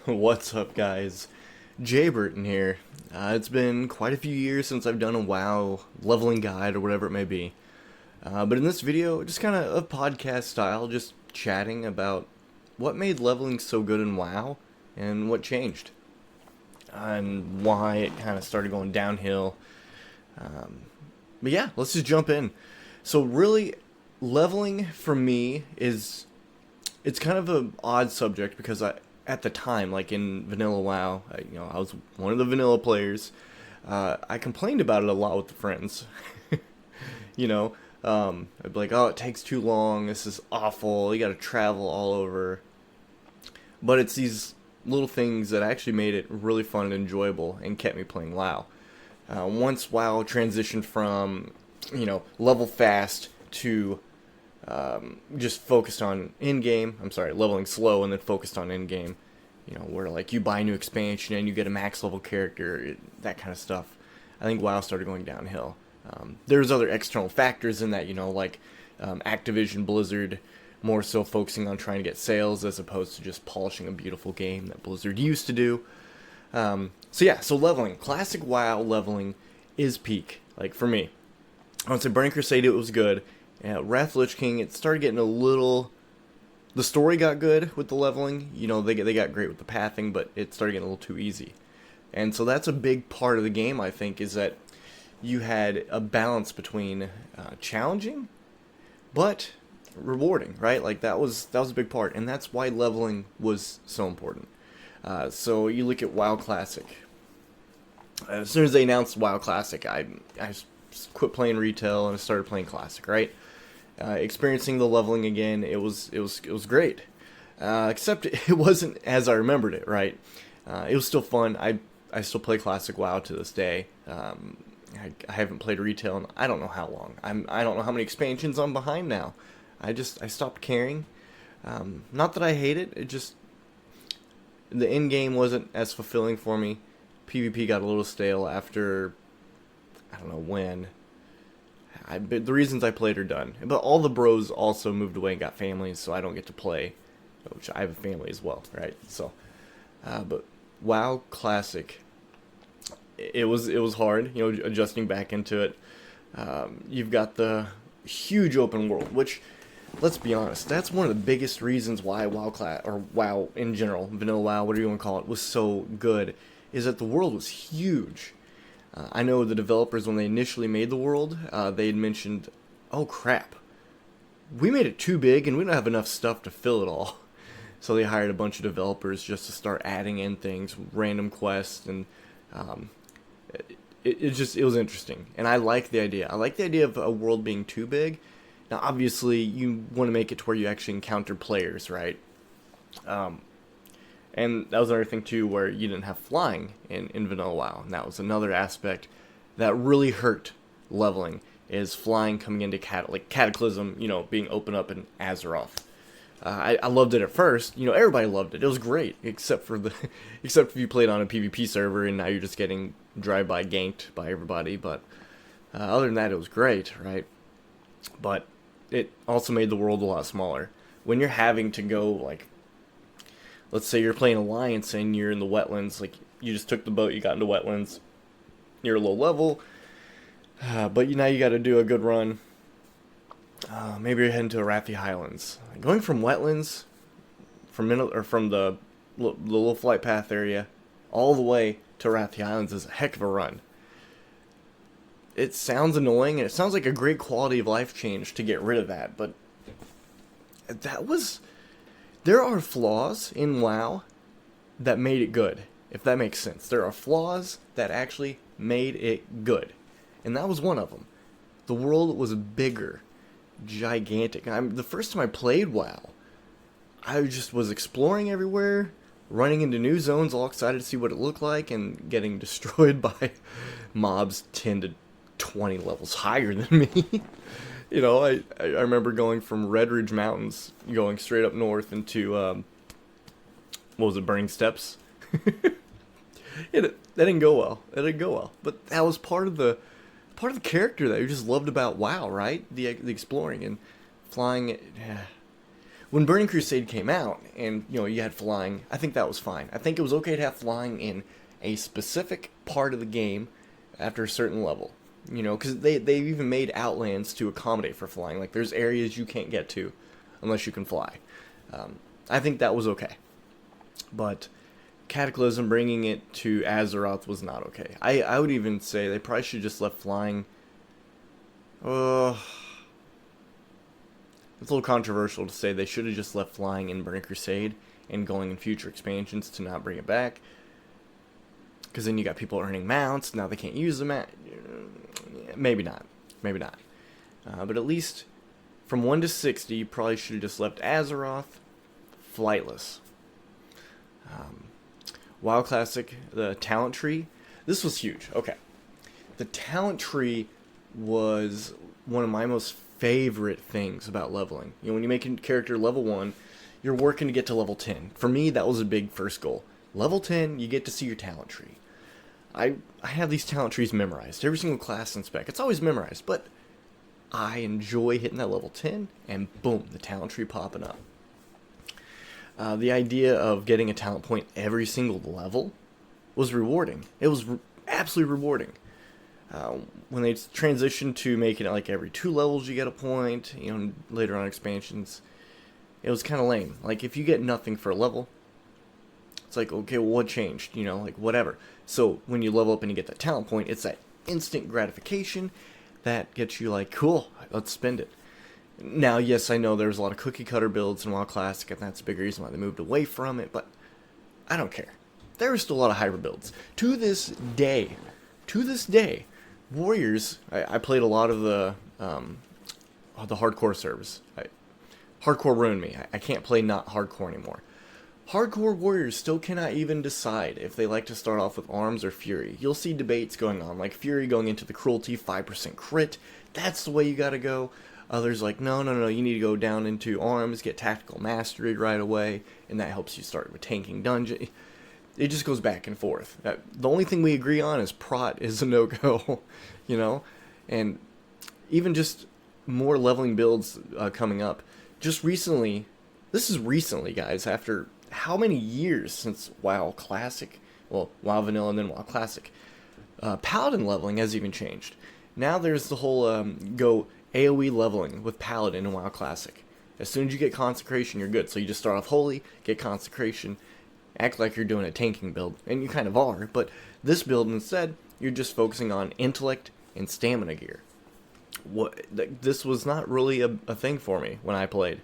What's up, guys? Jay Burton here. It's been quite a few years since I've done a WoW leveling guide or whatever it may be. But in this video, just kind of a podcast style, just chatting about what made leveling so good in WoW and what changed. And why it kind of started going downhill. But yeah, let's just jump in. So really, leveling for me it's kind of an odd subject because at the time, like in vanilla WoW, I was one of the vanilla players. I complained about it a lot with the friends. I'd be like, "Oh, it takes too long. This is awful. You got to travel all over." But it's these little things that actually made it really fun and enjoyable and kept me playing WoW. Once WoW transitioned from, level fast to just focused on in-game, leveling slow and then focused on in-game, where like you buy a new expansion and you get a max level character, that kind of stuff. I think WoW started going downhill. There's other external factors in that, Activision Blizzard more so focusing on trying to get sales as opposed to just polishing a beautiful game that Blizzard used to do. So leveling, classic WoW leveling is peak, like for me. I would say Burning Crusade, it was good. Wrath of the Lich King, it started getting a little... The story got good with the leveling. They got great with the pathing, but it started getting a little too easy. And so that's a big part of the game, I think, is that you had a balance between challenging, but rewarding, right? Like that was a big part, and that's why leveling was so important. So you look at WoW Classic. As soon as they announced WoW Classic, I quit playing retail and I started playing Classic, right? Experiencing the leveling again, it was great. Except it wasn't as I remembered it, right? It was still fun. I still play Classic WoW to this day. I haven't played retail in I don't know how long. I don't know how many expansions I'm behind now. I stopped caring. Not that I hate it. It just the end game wasn't as fulfilling for me. PvP got a little stale after I don't know when. The reasons I played are done. But all the bros also moved away and got families, so I don't get to play. Which I have a family as well, right? So, but WoW Classic, it was hard, adjusting back into it. You've got the huge open world, which, let's be honest, that's one of the biggest reasons why WoW in general, vanilla WoW, whatever you want to call it, was so good, is that the world was huge. I know the developers, when they initially made the world, they had mentioned, oh crap, we made it too big and we don't have enough stuff to fill it all. So they hired a bunch of developers just to start adding in things, random quests, and it was interesting. And I like the idea. I like the idea of a world being too big. Now, obviously, you want to make it to where you actually encounter players, right? And that was another thing, too, where you didn't have flying in vanilla WoW. And that was another aspect that really hurt leveling, is flying coming into Cataclysm, being opened up in Azeroth. I loved it at first. Everybody loved it. It was great, except if you played on a PvP server and now you're just getting drive-by ganked by everybody. But other than that, it was great, right? But it also made the world a lot smaller. When you're having to go, like, let's say you're playing Alliance and you're in the wetlands, like, you just took the boat, you got into wetlands, you're low level, but now you got to do a good run. Maybe you're heading to Arathi Highlands. Going from wetlands, from the little flight path area, all the way to Arathi Highlands is a heck of a run. It sounds annoying, and it sounds like a great quality of life change to get rid of that, but there are flaws in WoW that made it good, if that makes sense. There are flaws that actually made it good, and that was one of them. The world was bigger, gigantic. The first time I played WoW, I just was exploring everywhere, running into new zones, all excited to see what it looked like, and getting destroyed by mobs 10 to 20 levels higher than me. I remember going from Red Ridge Mountains, going straight up north into, Burning Steps. That didn't go well. But that was part of the character that you just loved about WoW, right? The exploring and flying. When Burning Crusade came out, and you had flying, I think that was fine. I think it was okay to have flying in a specific part of the game after a certain level. Because they even made Outlands to accommodate for flying. Like, there's areas you can't get to unless you can fly. I think that was okay. But Cataclysm bringing it to Azeroth was not okay. I would even say they probably should just left flying. It's a little controversial to say they should have just left flying in Burning Crusade and going in future expansions to not bring it back. Because then you got people earning mounts, now they can't use them. Maybe not. But at least from 1 to 60, you probably should have just left Azeroth flightless. WoW Classic, the talent tree, this was huge. Okay. The talent tree was one of my most favorite things about leveling. When you make a character level 1, you're working to get to level 10. For me, that was a big first goal. Level 10, you get to see your talent tree. I have these talent trees memorized. Every single class and spec. It's always memorized, but I enjoy hitting that level 10, and boom, the talent tree popping up. The idea of getting a talent point every single level was rewarding. It was absolutely rewarding. When they transitioned to making it like every 2 levels you get a point, later on expansions, it was kind of lame. Like, if you get nothing for a level, it's like, okay, well, what changed? Like, whatever. So when you level up and you get that talent point, it's that instant gratification that gets you like, cool, let's spend it. Now, yes, I know there's a lot of cookie cutter builds in WoW Classic, and that's a big reason why they moved away from it, but I don't care. There are still a lot of hybrid builds. To this day, Warriors, I played a lot of the hardcore servers. Hardcore ruined me. I can't play not hardcore anymore. Hardcore Warriors still cannot even decide if they like to start off with Arms or Fury. You'll see debates going on, like Fury going into the Cruelty, 5% crit. That's the way you gotta go. Others like, no, you need to go down into Arms, get Tactical Mastery right away, and that helps you start with tanking dungeon. It just goes back and forth. The only thing we agree on is Prot is a no-go, And even just more leveling builds coming up. Just recently, this is recently, guys, after how many years since WoW Classic? Well, WoW Vanilla and then WoW Classic. Paladin leveling has even changed. Now there's the whole go AoE leveling with Paladin in WoW Classic. As soon as you get Consecration, you're good. So you just start off Holy, get Consecration, act like you're doing a tanking build. And you kind of are, but this build instead, you're just focusing on Intellect and Stamina gear. This was not really a thing for me when I played.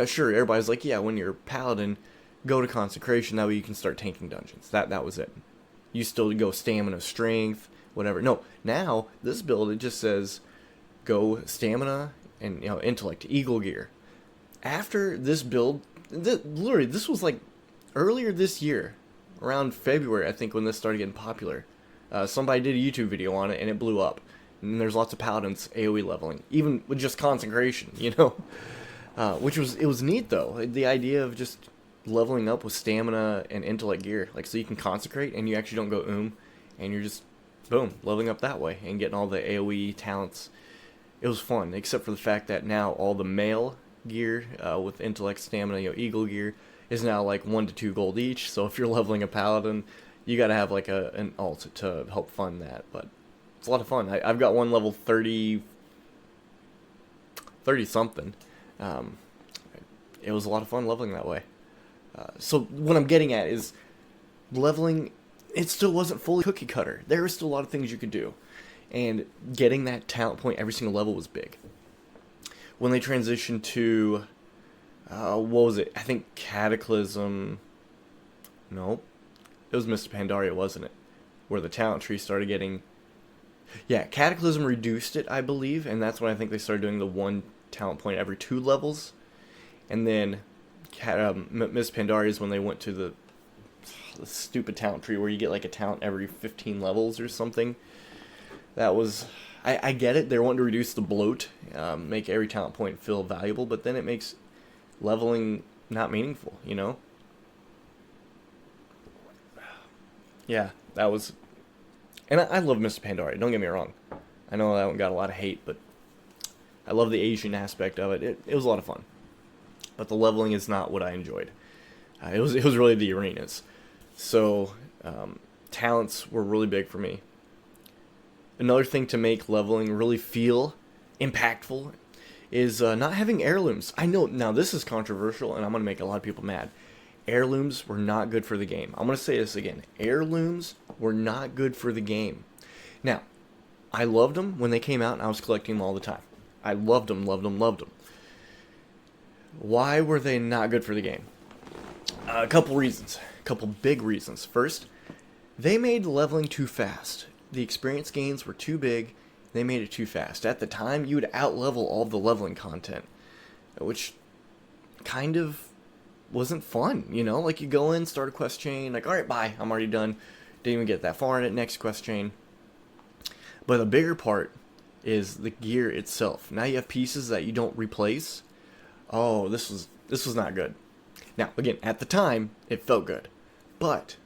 Sure, everybody's like, yeah, when you're Paladin, go to Consecration, that way you can start tanking dungeons. That was it. You still go Stamina, Strength, whatever. No, now, this build, it just says, go Stamina and, Intellect, Eagle gear. After this build, literally, this was like earlier this year, around February, I think, when this started getting popular. Somebody did a YouTube video on it, and it blew up. And there's lots of Paladins AoE leveling, even with just Consecration, which was neat, though. The idea of just leveling up with Stamina and Intellect gear, like, so you can Consecrate, and you actually don't go and you're just, boom, leveling up that way, and getting all the AoE talents. It was fun, except for the fact that now all the male gear with Intellect, Stamina, Eagle gear is now like 1 to 2 gold each. So if you're leveling a Paladin, you gotta have like an alt to help fund that. But it's a lot of fun. I've got one level 30 something. It was a lot of fun leveling that way. So what I'm getting at is leveling. It still wasn't fully cookie cutter. There were still a lot of things you could do. And getting that talent point every single level was big. When they transitioned to, what was it? I think Cataclysm. Nope. It was Mr. Pandaria, wasn't it? Where the talent tree started getting. Yeah, Cataclysm reduced it, I believe. And that's when I think they started doing the 1 talent point every 2 levels. And then Miss Pandaria is when they went to the stupid talent tree where you get like a talent every 15 levels or something. That was, I get it, they're wanting to reduce the bloat, make every talent point feel valuable, but then it makes leveling not meaningful, Yeah, that was, and I love Mr. Pandaria, don't get me wrong. I know that one got a lot of hate, but I love the Asian aspect of it. It was a lot of fun. but the leveling is not what I enjoyed. It was really the arenas. So talents were really big for me. Another thing to make leveling really feel impactful is not having heirlooms. I know, now this is controversial, and I'm going to make a lot of people mad. Heirlooms were not good for the game. I'm going to say this again. Heirlooms were not good for the game. Now, I loved them when they came out, and I was collecting them all the time. I loved them, loved them, loved them. Why were they not good for the game? A couple reasons. A couple big reasons. First, they made leveling too fast. The experience gains were too big. They made it too fast. At the time, you would out-level all the leveling content, which kind of wasn't fun, you know? Like, you go in, start a quest chain, like, alright, bye, I'm already done. Didn't even get that far in it, next quest chain. But the bigger part is the gear itself. Now you have pieces that you don't replace. Oh, this was not good. Now, again, at the time, it felt good. But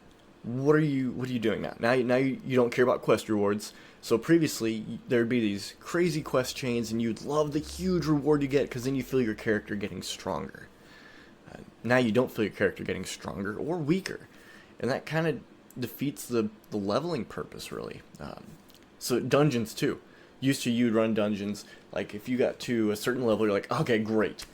what are you doing now? Now you don't care about quest rewards. So previously, there'd be these crazy quest chains, and you'd love the huge reward you get, because then you feel your character getting stronger. Now you don't feel your character getting stronger or weaker. And that kind of defeats the leveling purpose, really. So dungeons, too. Used to, you'd run dungeons, like, if you got to a certain level, you're like, okay, great.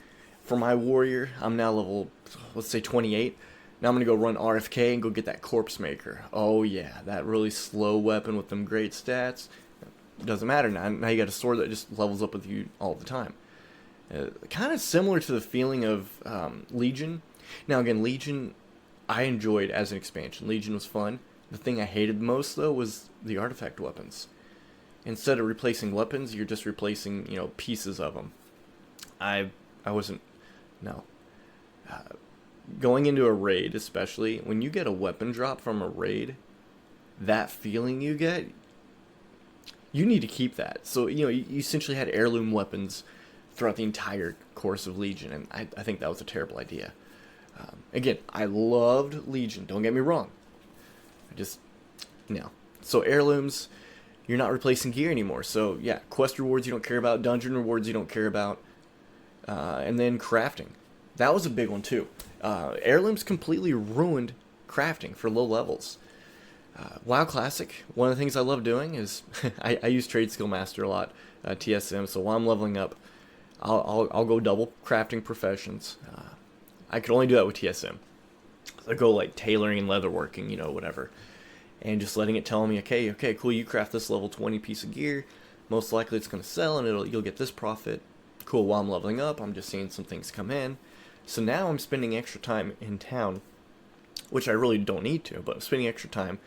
For my warrior, I'm now level, let's say 28. Now I'm going to go run RFK and go get that corpse maker. Oh yeah, that really slow weapon with them great stats. Doesn't matter now. Now you got a sword that just levels up with you all the time. Kind of similar to the feeling of Legion. Now again, Legion I enjoyed as an expansion. Legion was fun. The thing I hated the most, though, was the artifact weapons. Instead of replacing weapons, you're just replacing, pieces of them. I wasn't, no. Going into a raid, especially, when you get a weapon drop from a raid, that feeling you get, you need to keep that. So, you essentially had heirloom weapons throughout the entire course of Legion, and I think that was a terrible idea. Again, I loved Legion, don't get me wrong. So heirlooms, you're not replacing gear anymore. So, yeah, quest rewards you don't care about, dungeon rewards you don't care about, and then crafting. That was a big one, too. Heirlooms completely ruined crafting for low levels. WoW Classic, one of the things I love doing is I use Trade Skill Master a lot, TSM, so while I'm leveling up, I'll go double crafting professions. I could only do that with TSM. I go like tailoring and leatherworking, whatever. And just letting it tell me, okay, cool, you craft this level 20 piece of gear, most likely it's going to sell and you'll get this profit. Cool, while I'm leveling up, I'm just seeing some things come in. So now I'm spending extra time in town, which I really don't need to, but I'm spending extra time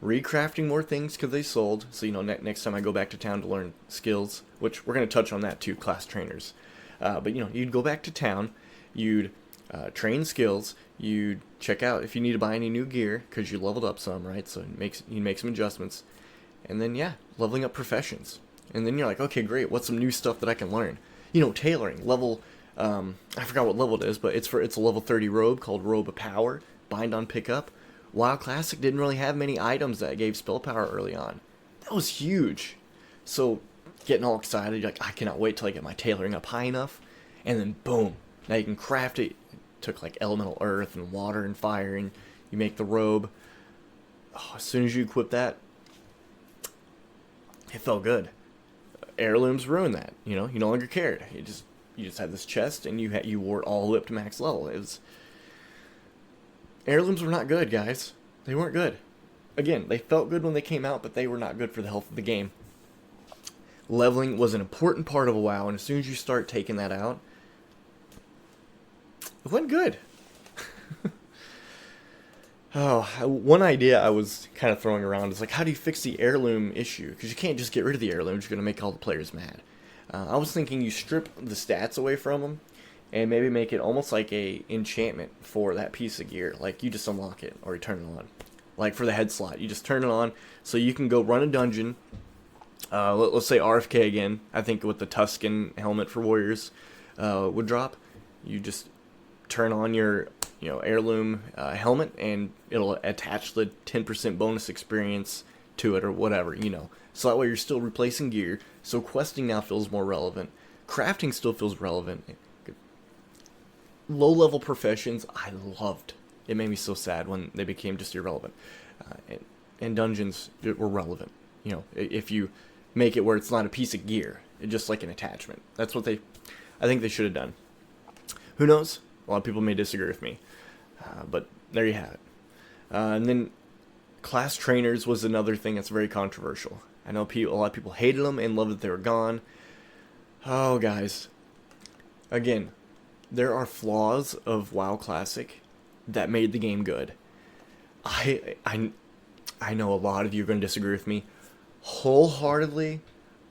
recrafting more things because they sold. So, next time I go back to town to learn skills, which we're going to touch on that too, class trainers. But, you'd go back to town, you'd train skills, you'd check out if you need to buy any new gear because you leveled up some, right? So you make some adjustments. And then, leveling up professions. And then you're like, okay, great, what's some new stuff that I can learn? Tailoring, level... I forgot what level it is, but it's a level 30 robe called Robe of Power, bind on pickup. WoW Classic didn't really have many items that gave spell power early on. That was huge. So, getting all excited, you're like, I cannot wait till I get my tailoring up high enough, and then boom, now you can craft it. It took like elemental earth and water and fire, and you make the robe. Oh, as soon as you equip that, it felt good. Heirlooms ruined that. You no longer cared. You just had this chest, and you wore it all the way up to max level. Heirlooms were not good, guys. They weren't good. Again, they felt good when they came out, but they were not good for the health of the game. Leveling was an important part of a WoW, and as soon as you start taking that out, it wasn't good. One idea I was kind of throwing around is like, how do you fix the heirloom issue? Because you can't just get rid of the heirlooms. You're going to make all the players mad. I was thinking you strip the stats away from them and maybe make it almost like a enchantment for that piece of gear. Like, you just unlock it or you turn it on. Like for the head slot, you just turn it on so you can go run a dungeon. Let's say RFK again. I think with the Tuscan helmet for warriors would drop. You just turn on your heirloom helmet and it'll attach the 10% bonus experience to it or whatever, So that way you're still replacing gear. So questing now feels more relevant. Crafting still feels relevant. Low-level professions, I loved. It made me so sad when they became just irrelevant. And dungeons were relevant. You know, if you make it where it's not a piece of gear, it's just like an attachment. That's what I think they should have done. Who knows? A lot of people may disagree with me. But there you have it. And then class trainers was another thing that's very controversial. I know a lot of people hated them and loved that they were gone. Oh, guys. Again, there are flaws of WoW Classic that made the game good. I know a lot of you are going to disagree with me. Wholeheartedly,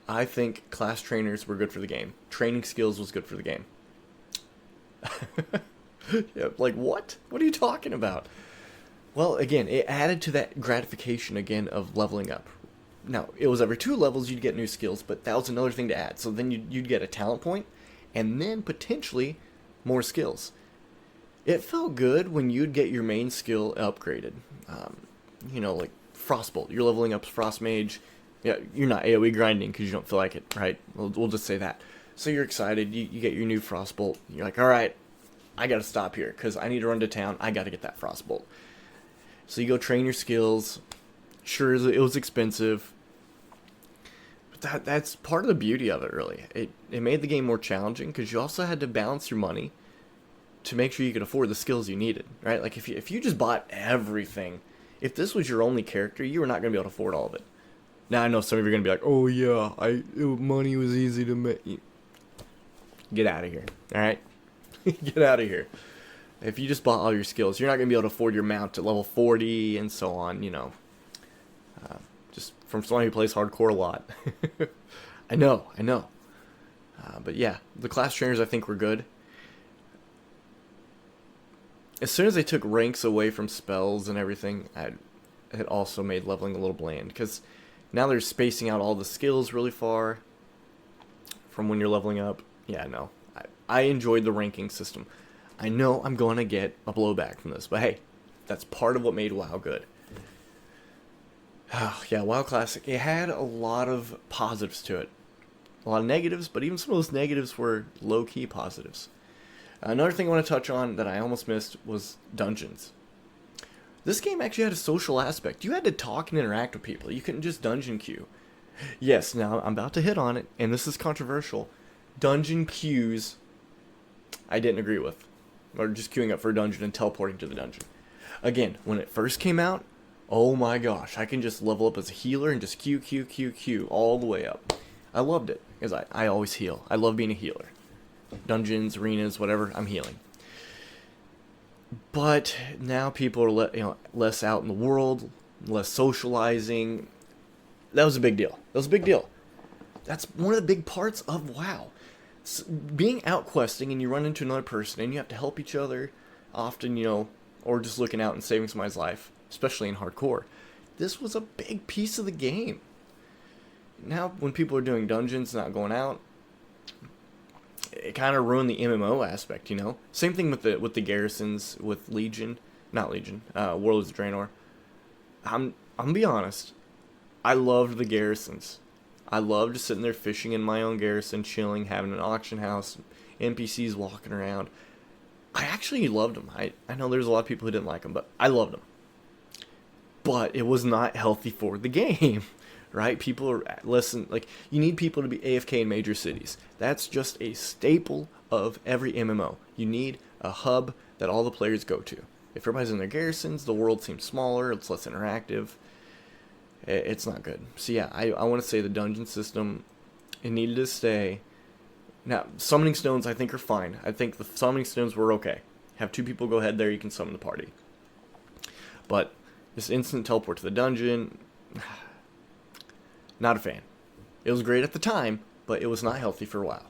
I think class trainers were good for the game. Training skills was good for the game. Yeah, like, what? What are you talking about? Well, again, it added to that gratification again of leveling up. Now, it was every 2 levels you'd get new skills, but that was another thing to add. So then you'd get a talent point, and then potentially more skills. It felt good when you'd get your main skill upgraded. You know, like Frostbolt. You're leveling up Frost Mage. Yeah, you're not AoE grinding because you don't feel like it, right? We'll just say that. So you're excited. You get your new Frostbolt. You're like, all right, I got to stop here because I need to run to town. I got to get that Frostbolt. So you go train your skills. Sure, it was expensive. But that's part of the beauty of it, really. It made the game more challenging because you also had to balance your money to make sure you could afford the skills you needed, right? Like if you just bought everything, if this was your only character, you were not going to be able to afford all of it. Now I know some of you are going to be like, oh yeah, money was easy to make. Get out of here, all right? Get out of here. If you just bought all your skills, you're not going to be able to afford your mount at level 40 and so on, you know. Just from someone who plays hardcore a lot. I know. But yeah, the class trainers I think were good. As soon as they took ranks away from spells and everything, it also made leveling a little bland. Because now they're spacing out all the skills really far from when you're leveling up. Yeah, no. I enjoyed the ranking system. I know I'm going to get a blowback from this, but hey, that's part of what made WoW good. Yeah, WoW Classic, it had a lot of positives to it. A lot of negatives, but even some of those negatives were low-key positives. Another thing I want to touch on that I almost missed was dungeons. This game actually had a social aspect. You had to talk and interact with people. You couldn't just dungeon queue. Yes, now I'm about to hit on it, and this is controversial. Dungeon queues, I didn't agree with. Or just queuing up for a dungeon and teleporting to the dungeon. Again, when it first came out, oh my gosh, I can just level up as a healer and just queue all the way up. I loved it, because I always heal. I love being a healer. Dungeons, arenas, whatever, I'm healing. But now people are less out in the world, less socializing. That was a big deal. That's one of the big parts of WoW. Being out questing and you run into another person and you have to help each other often, or just looking out and saving somebody's life, especially in hardcore. This was a big piece of the game. Now, when people are doing dungeons, not going out, it kind of ruined the MMO aspect, Same thing with the garrisons, with Legion, not Legion, Warlords of Draenor. I'm gonna be honest, I loved the garrisons. I loved sitting there fishing in my own garrison, chilling, having an auction house, NPCs walking around. I actually loved them. I know there's a lot of people who didn't like them, but I loved them. But it was not healthy for the game, right? People are you need people to be AFK in major cities. That's just a staple of every MMO. You need a hub that all the players go to. If everybody's in their garrisons, the world seems smaller, it's less interactive. It's not good. So yeah, I want to say the dungeon system, it needed to stay. Now, summoning stones I think are fine. I think the summoning stones were okay. Have 2 people go ahead there, you can summon the party. But this instant teleport to the dungeon, not a fan. It was great at the time, but it was not healthy for WoW.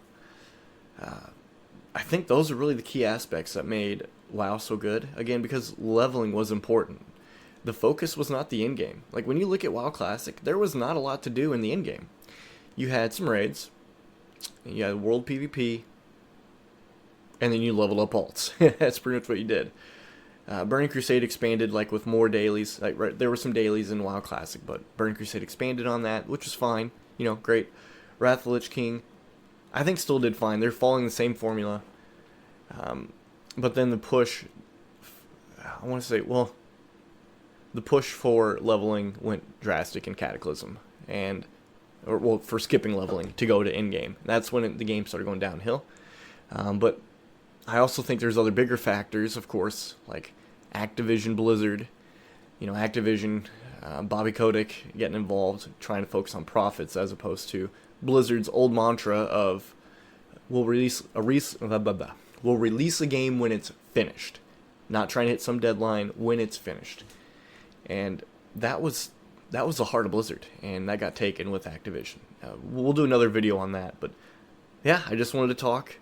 I think those are really the key aspects that made WoW so good. Again, because leveling was important. The focus was not the end game. Like, when you look at WoW Classic, there was not a lot to do in the end game. You had some raids, you had world PvP, and then you leveled up alts. That's pretty much what you did. Burning Crusade expanded, with more dailies. There were some dailies in WoW Classic, but Burning Crusade expanded on that, which was fine. Great. Wrath of the Lich King, I think still did fine. They're following the same formula. but then the push, I want to say, well, the push for leveling went drastic in Cataclysm, and or well, for skipping leveling to go to in-game. That's when the game started going downhill. But I also think there's other bigger factors, of course, like Activision Blizzard. You know, Activision, Bobby Kotick getting involved, trying to focus on profits as opposed to Blizzard's old mantra of we'll release a game when it's finished, not trying to hit some deadline when it's finished. And that was the heart of Blizzard, and that got taken with Activision. We'll do another video on that, but yeah, I just wanted to talk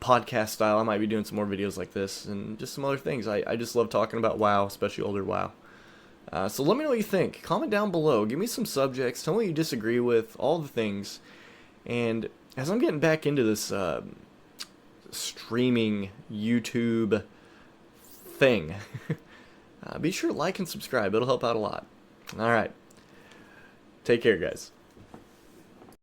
podcast style. I might be doing some more videos like this and just some other things. I just love talking about WoW, especially older WoW. So let me know what you think. Comment down below. Give me some subjects. Tell me what you disagree with. All the things. And as I'm getting back into this streaming YouTube thing, be sure to like and subscribe. It'll help out a lot. All right. Take care, guys.